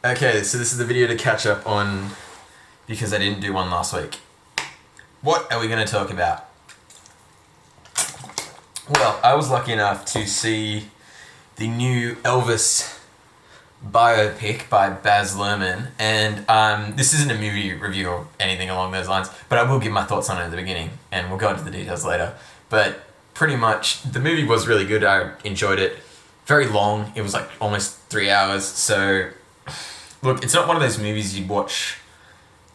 Okay, so this is the video to catch up on because I didn't do one last week. What are we going to talk about? Well, I was lucky enough to see the new Elvis biopic by Baz Luhrmann, and this isn't a movie review or anything along those lines, but I will give my thoughts on it at the beginning, and we'll go into the details later. But pretty much, the movie was really good. I enjoyed it. Very long. It was like almost 3 hours, so look, it's not one of those movies you'd watch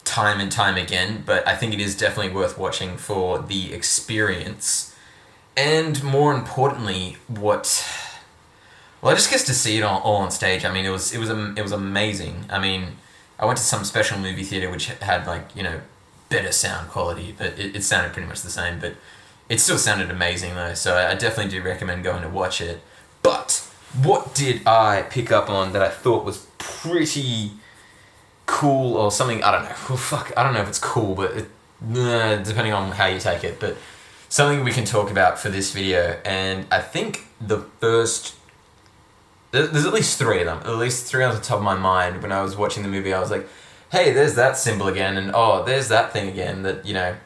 time and time again, but I think it is definitely worth watching for the experience. And more importantly, I just guess to see it all on stage. I mean, it was amazing. I mean, I went to some special movie theater which had better sound quality, but it sounded pretty much the same. But it still sounded amazing though, so I definitely do recommend going to watch it. But what did I pick up on that I thought was pretty cool or something? I don't know. Well, fuck, I don't know if it's cool, but depending on how you take it. But something we can talk about for this video, and I think there's at least three of them. At least three on the top of my mind. When I was watching the movie, I was like, hey, there's that symbol again, and oh, there's that thing again that,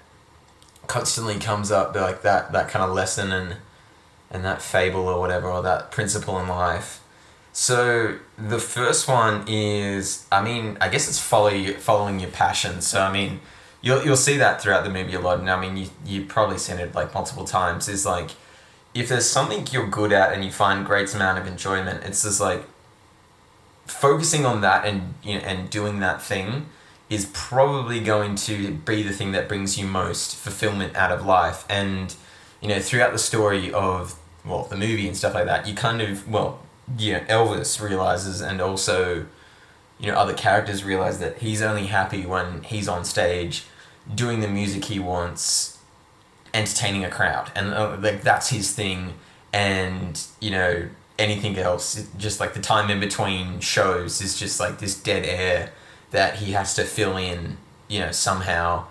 constantly comes up, like that kind of lesson and that fable or whatever, or that principle in life. So the first one is, I guess it's following your passion. So you'll see that throughout the movie a lot, and you've probably seen it like multiple times. Is like, if there's something you're good at and you find great amount of enjoyment, it's just like focusing on that and doing that thing is probably going to be the thing that brings you most fulfillment out of life. And throughout the story of the movie and stuff like that, you kind of Elvis realizes, and also other characters realize that he's only happy when he's on stage doing the music he wants, entertaining a crowd, and that's his thing. And anything else, just like the time in between shows, is just like this dead air that he has to fill in somehow,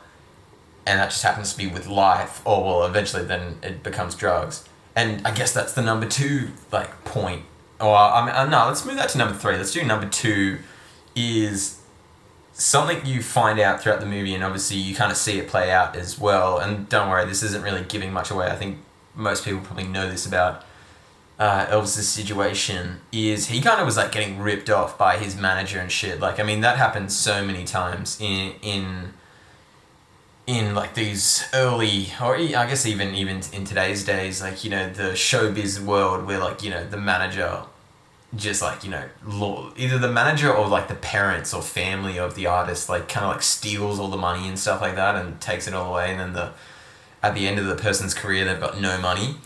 and that just happens to be with life, or eventually then it becomes drugs. And I guess that's the number two point. Or no, let's move that to number three. Let's do number two is something you find out throughout the movie, and obviously you kind of see it play out as well. And don't worry, this isn't really giving much away. I think most people probably know this about Elvis's situation, is he kind of was getting ripped off by his manager and shit. That happens so many times in these early, or I guess even in today's days, the showbiz world, where the manager just either the manager or the parents or family of the artist steals all the money and stuff like that and takes it all away, and then at the end of the person's career they've got no money.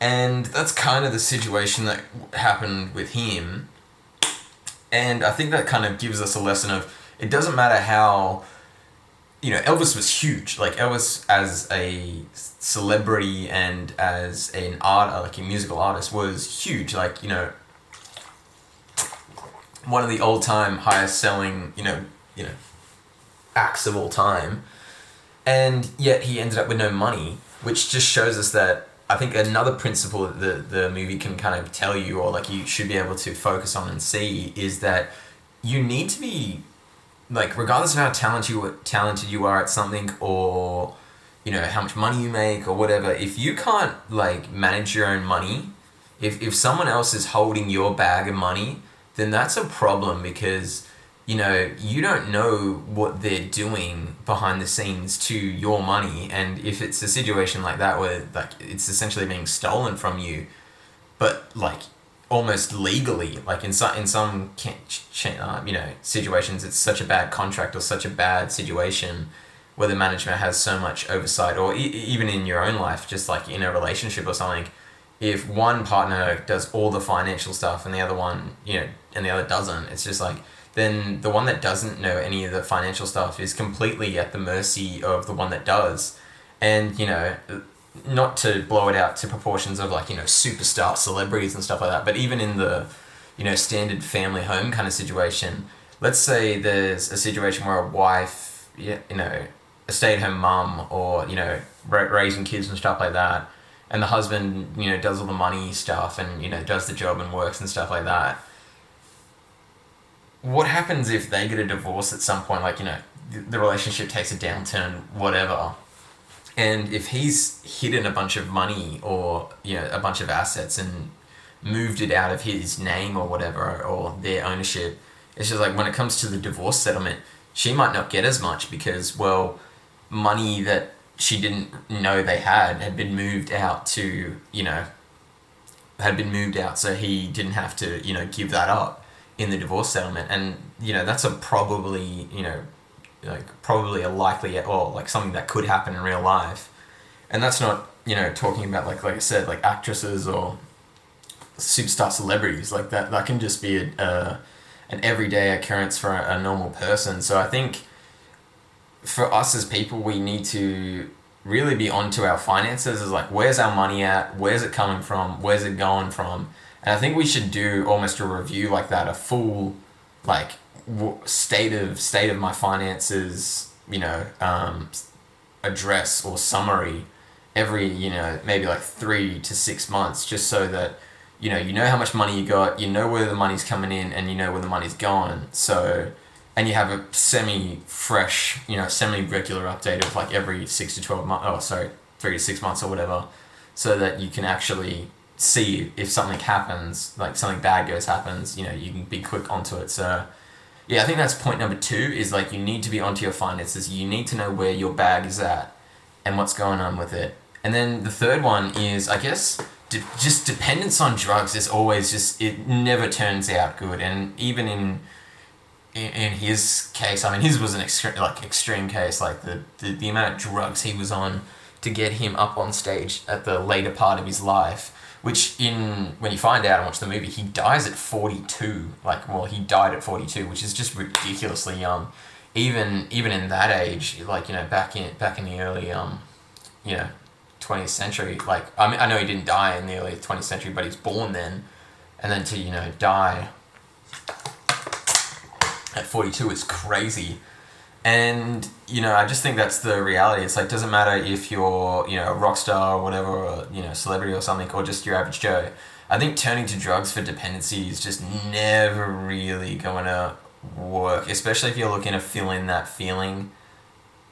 And that's kind of the situation that happened with him. And I think that kind of gives us a lesson of, it doesn't matter how, Elvis was huge. Elvis as a celebrity and as an art, a musical artist, was huge. One of the all-time highest selling, acts of all time. And yet he ended up with no money, which just shows us that, I think another principle that the movie can kind of tell you, or you should be able to focus on and see, is that you need to be, regardless of how talented you are at something, or how much money you make or whatever, if you can't manage your own money, if someone else is holding your bag of money, then that's a problem, because you don't know what they're doing behind the scenes to your money. And if it's a situation like that where it's essentially being stolen from you, but almost legally, in some situations, it's such a bad contract or such a bad situation where the management has so much oversight, or even in your own life, just in a relationship or something, if one partner does all the financial stuff and the other one, and the other doesn't, it's just then the one that doesn't know any of the financial stuff is completely at the mercy of the one that does. And, not to blow it out to proportions of superstar celebrities and stuff like that, but even in the, standard family home kind of situation, let's say there's a situation where a wife, a stay-at-home mum, or, raising kids and stuff like that, and the husband, does all the money stuff and, does the job and works and stuff like that. what happens if they get a divorce at some point? Like, the relationship takes a downturn, whatever. And if he's hidden a bunch of money or, a bunch of assets and moved it out of his name or whatever, or their ownership, it's just like when it comes to the divorce settlement, she might not get as much because, well, money that she didn't know they had been moved out to, had been moved out, so he didn't have to, give that up in the divorce settlement. And, that's a probably, probably a likely, or like something that could happen in real life. And that's not, talking about like I said, like actresses or superstar celebrities. Like that can just be an everyday occurrence for a normal person. So I think for us as people, we need to really be onto our finances. Is like, where's our money at? Where's it coming from? Where's it going from? And I think we should do almost a review like that, a full like state of my finances, address or summary every, maybe like 3 to 6 months, just so that you know how much money you got, you know where the money's coming in, and you know where the money's going. So, and you have a semi-fresh, semi-regular update of like every 6 to 12 months, 3 to 6 months or whatever, so that you can actually see if something happens, like something bad happens, you can be quick onto it. So, yeah, I think that's point number 2, is like you need to be onto your finances. You need to know where your bag is at and what's going on with it. And then the third one is, I guess, just dependence on drugs is always just, it never turns out good. And even in his case, I mean, his was an extreme case, like the amount of drugs he was on to get him up on stage at the later part of his life, which when you find out and watch the movie, he dies at 42. He died at 42, which is just ridiculously young. Even in that age, back in the early 20th century, I mean, I know he didn't die in the early 20th century, but he's born then, and then to die at 42 is crazy. And I just think that's the reality. It's like, doesn't matter if you're a rock star or whatever, or celebrity or something, or just your average Joe. I think turning to drugs for dependency is just never really going to work, especially if you're looking to fill in that feeling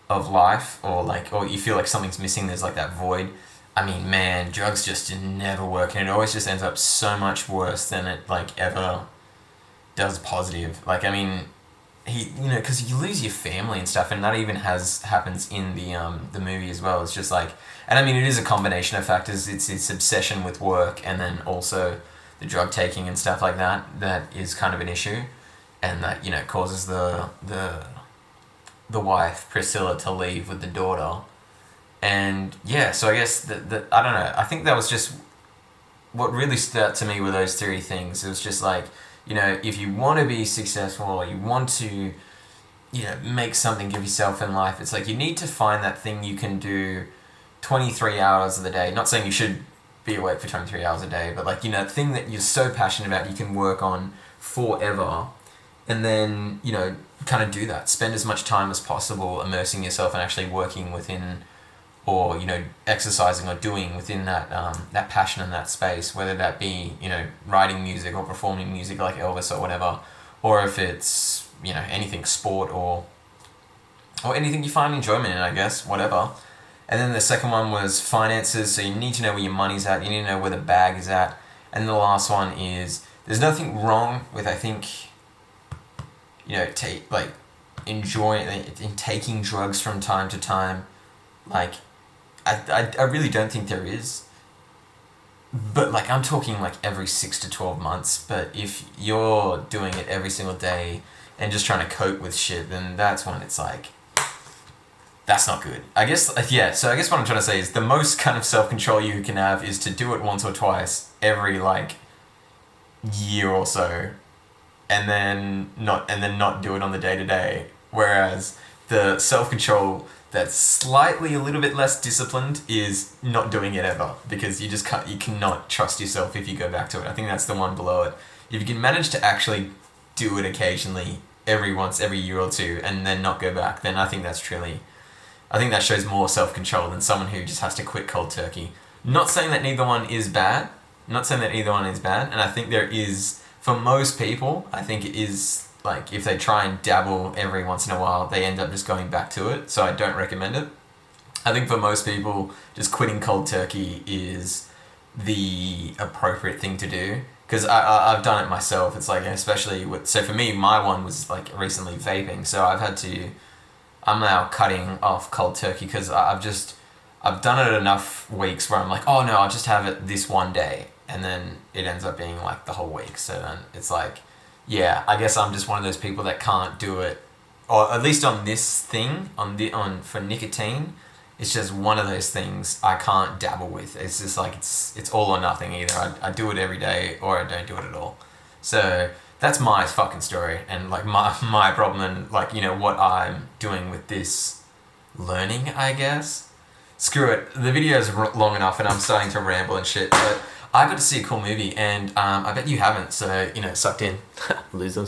of life, or you feel like something's missing, there's like that void. I mean, man, drugs just never work, and it always just ends up so much worse than it ever does positive. I mean, because you lose your family and stuff, and that even happens in the movie as well. It's just and I mean, it is a combination of factors. It's obsession with work, and then also the drug taking and stuff like that is kind of an issue, and that causes the wife Priscilla to leave with the daughter. And yeah, so I guess that I don't know, I think that was just what really stood out to me with those 3 things. It was just if you want to be successful, or you want to make something of yourself in life, it's you need to find that thing you can do 23 hours of the day. Not saying you should be awake for 23 hours a day, but the thing that you're so passionate about, you can work on forever. And then kind of do that, spend as much time as possible immersing yourself and actually working within, or exercising or doing within that passion in that space, whether that be writing music or performing music like Elvis or whatever, or if it's anything, sport or anything you find enjoyment in, I guess, whatever. And then the second one was finances. So you need to know where your money's at, you need to know where the bag is at. And the last one is, there's nothing wrong with, I think, enjoying in taking drugs from time to time. I really don't think there is. But I'm talking every 6 to 12 months. But if you're doing it every single day and just trying to cope with shit, then that's when it's that's not good. I guess, yeah, so I guess what I'm trying to say is the most kind of self-control you can have is to do it once or twice every year or so, and then not do it on the day-to-day. Whereas the self-control that's slightly a little bit less disciplined is not doing it ever, because you cannot trust yourself if you go back to it. I think that's the one below it. If you can manage to actually do it occasionally, every year or two, and then not go back, then I think that shows more self-control than someone who just has to quit cold turkey. Not saying that either one is bad, and I think there is, for most people, I think it is like if they try and dabble every once in a while, they end up just going back to it. So I don't recommend it. I think for most people, just quitting cold turkey is the appropriate thing to do. Because I've done it myself. It's like, especially with, so for me, my one was like recently vaping. So I'm now cutting off cold turkey because I've done it enough weeks where I'm like, oh no, I'll just have it this one day. And then it ends up being like the whole week. So then it's like, yeah, I guess I'm just one of those people that can't do it, or at least on this thing, for nicotine, it's just one of those things I can't dabble with. It's just like, it's all or nothing. Either I do it every day or I don't do it at all. So that's my fucking story and like my problem and like, you know, what I'm doing with this learning, I guess. Screw it. The video's long enough and I'm starting to ramble and shit, but I got to see a cool movie and I bet you haven't, so, you know, sucked in. Losers.